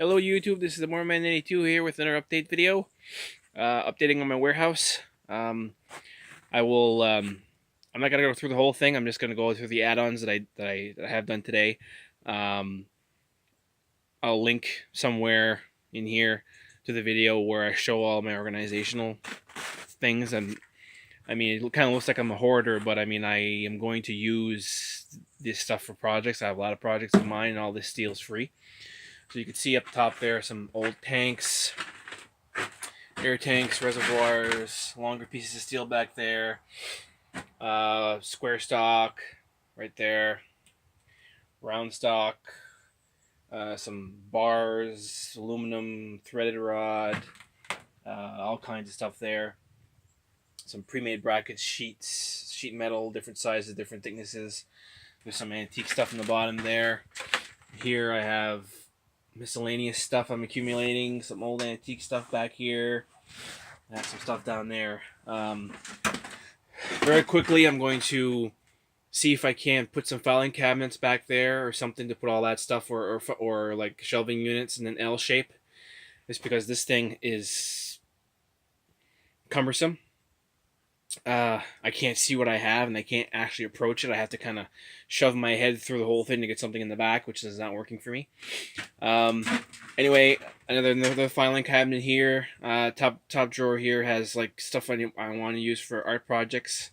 Hello YouTube, this is the Moreman82 here with another update video. Updating on my warehouse. I will. I'm not gonna go through the whole thing. I'm just gonna go through the add-ons that I have done today. Um, I'll link somewhere in here to the video where I show all my organizational things. And I mean, it kind of looks like I'm a hoarder, but I mean, I am going to use this stuff for projects. I have a lot of projects of mine, and all this steel is free. So you can see up top there some old tanks, air tanks, reservoirs, longer pieces of steel back there, square stock right there, round stock, some bars, aluminum, threaded rod, all kinds of stuff there. Some pre-made brackets, sheets, sheet metal, different sizes, different thicknesses. There's some antique stuff in the bottom there. Here I have miscellaneous stuff I'm accumulating, some old antique stuff back here. I have some stuff down there. Very quickly, I'm going to see if I can put some filing cabinets back there or something to put all that stuff, or like shelving units in an L shape. Just because this thing is cumbersome. I can't see what I have, and I can't actually approach it. I have to kind of shove my head through the whole thing to get something in the back, which is not working for me. Anyway, another filing cabinet here. Top drawer here has like stuff I want to use for art projects.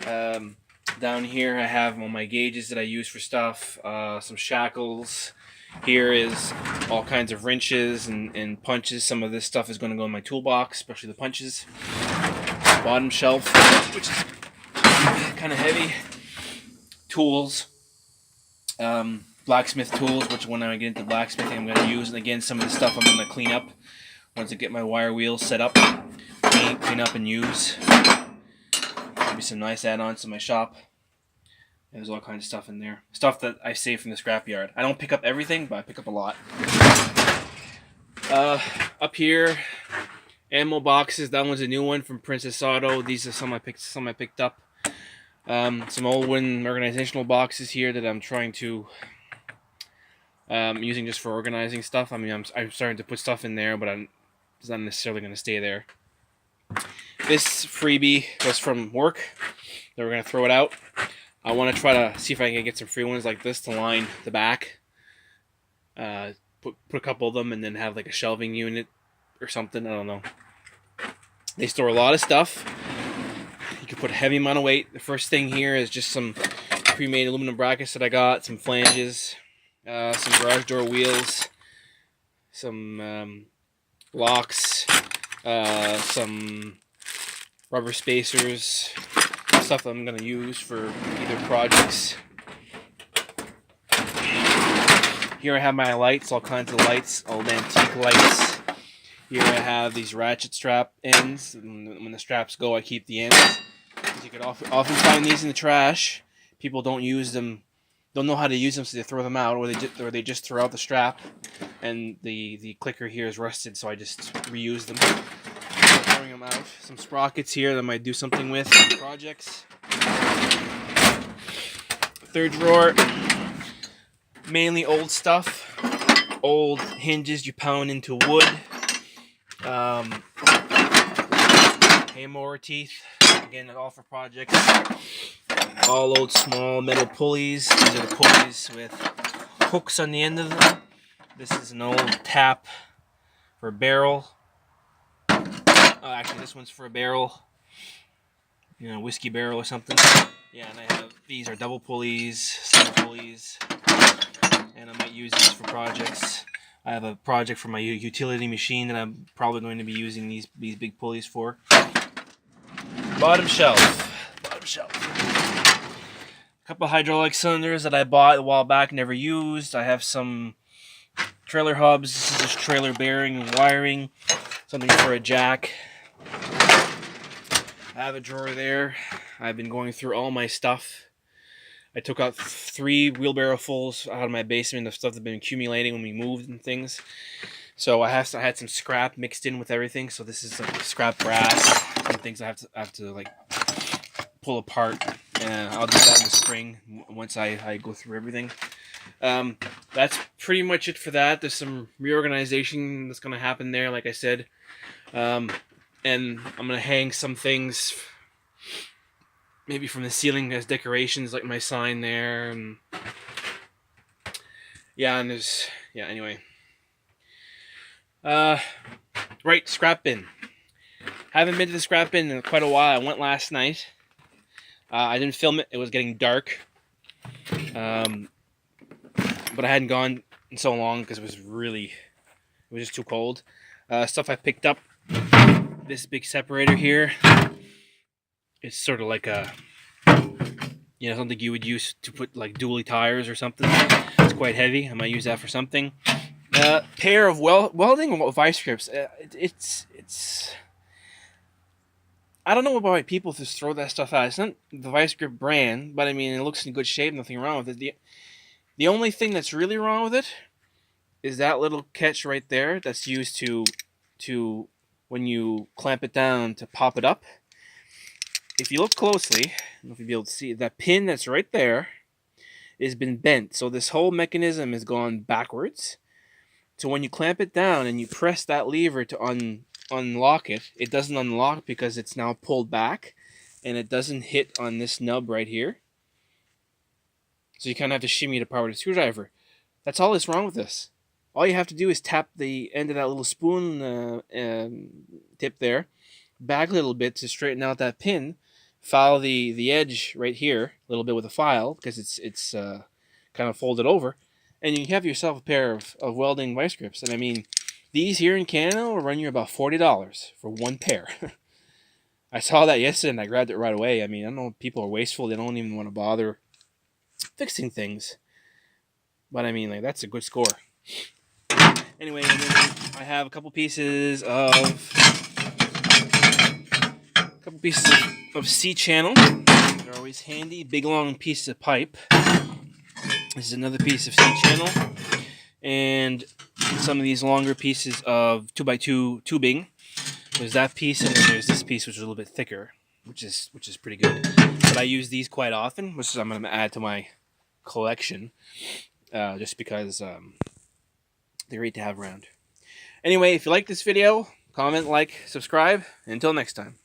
Down here I have all my gauges that I use for stuff. Some shackles. Here is all kinds of wrenches and punches. Some of this stuff is going to go in my toolbox, especially the punches. Bottom shelf, which is kind of heavy. Tools, blacksmith tools, which when I get into blacksmithing I'm going to use. And again, some of the stuff I'm going to clean up once I get my wire wheels set up, clean up and use. Maybe some nice add-ons to my shop. There's all kinds of stuff in there. Stuff that I save from the scrapyard. I don't pick up everything, but I pick up a lot. Up here, ammo boxes. That one's a new one from Princess Auto. These are some I picked up. Some old wooden organizational boxes here that I'm trying to using just for organizing stuff. I mean, I'm starting to put stuff in there, but it's not necessarily going to stay there. This freebie was from work. They were going to throw it out. I want to try to see if I can get some free ones like this to line the back. Put a couple of them and then have like a shelving unit or something. I don't know. They store a lot of stuff. You can put a heavy amount of weight. The first thing here is just some pre-made aluminum brackets that I got, some flanges, some garage door wheels, some locks, some rubber spacers, stuff that I'm going to use for either projects. Here I have my lights, all kinds of lights, old antique lights. Here I have these ratchet strap ends. When the straps go, I keep the ends. You could often find these in the trash. People don't use them, don't know how to use them, so they throw them out, or they just throw out the strap. And the clicker here is rusted, so I just reuse them. Throwing them out. Some sprockets here that I might do something with in projects. Third drawer, mainly old stuff. Old hinges you pound into wood. Hay mower teeth, again, all for projects. All old small metal pulleys. These are the pulleys with hooks on the end of them. This is an old tap for a barrel. Actually, this one's for a barrel, you know, whiskey barrel or something. Yeah, and I have, these are double pulleys, single pulleys, and I might use these for projects. I have a project for my utility machine that I'm probably going to be using these big pulleys for. Bottom shelf. A couple hydraulic cylinders that I bought a while back, never used. I have some trailer hubs. This is just trailer bearing and wiring. Something for a jack. I have a drawer there. I've been going through all my stuff. I took out 3 wheelbarrow fulls out of my basement of stuff that's been accumulating when we moved and things. So I had some scrap mixed in with everything. So this is like scrap brass. Some things I have to like pull apart. And I'll do that in the spring once I go through everything. That's pretty much it for that. There's some reorganization that's going to happen there, like I said. And I'm going to hang some things maybe from the ceiling as decorations, like my sign there. And yeah, and there's... Yeah, anyway. Right, scrap bin. Haven't been to the scrap bin in quite a while. I went last night. I didn't film it. It was getting dark. But I hadn't gone in so long because it was just too cold. Stuff I picked up. This big separator here. It's sort of like a, something you would use to put like dually tires or something. It's quite heavy. I might use that for something. Pair of welding vice grips. It's. I don't know why people just throw that stuff out. It's not the vice grip brand, but I mean it looks in good shape. Nothing wrong with it. The only thing that's really wrong with it is that little catch right there that's used to when you clamp it down to pop it up. If you look closely, I don't know if you'll be able to see, that pin that's right there has been bent. So this whole mechanism has gone backwards. So when you clamp it down and you press that lever to unlock it, it doesn't unlock because it's now pulled back and it doesn't hit on this nub right here. So you kind of have to shimmy it apart with a screwdriver. That's all that's wrong with this. All you have to do is tap the end of that little spoon tip there, back a little bit to straighten out that pin, file the edge right here a little bit with a file because it's kind of folded over, and you have yourself a pair of welding vice grips. And I mean, these here in Canada will run you about $40 for one pair. I saw that yesterday and I grabbed it right away. I mean, I know people are wasteful. They don't even want to bother fixing things. But I mean, like, that's a good score. Anyway, and then I have a couple pieces of C-channel. They're always handy. Big long piece of pipe. This is another piece of C-channel. And some of these longer pieces of 2x2 tubing. There's that piece, and then there's this piece which is a little bit thicker, which is pretty good. But I use these quite often, which I'm going to add to my collection, just because they're great to have around. Anyway, if you like this video, comment, like, subscribe. And until next time.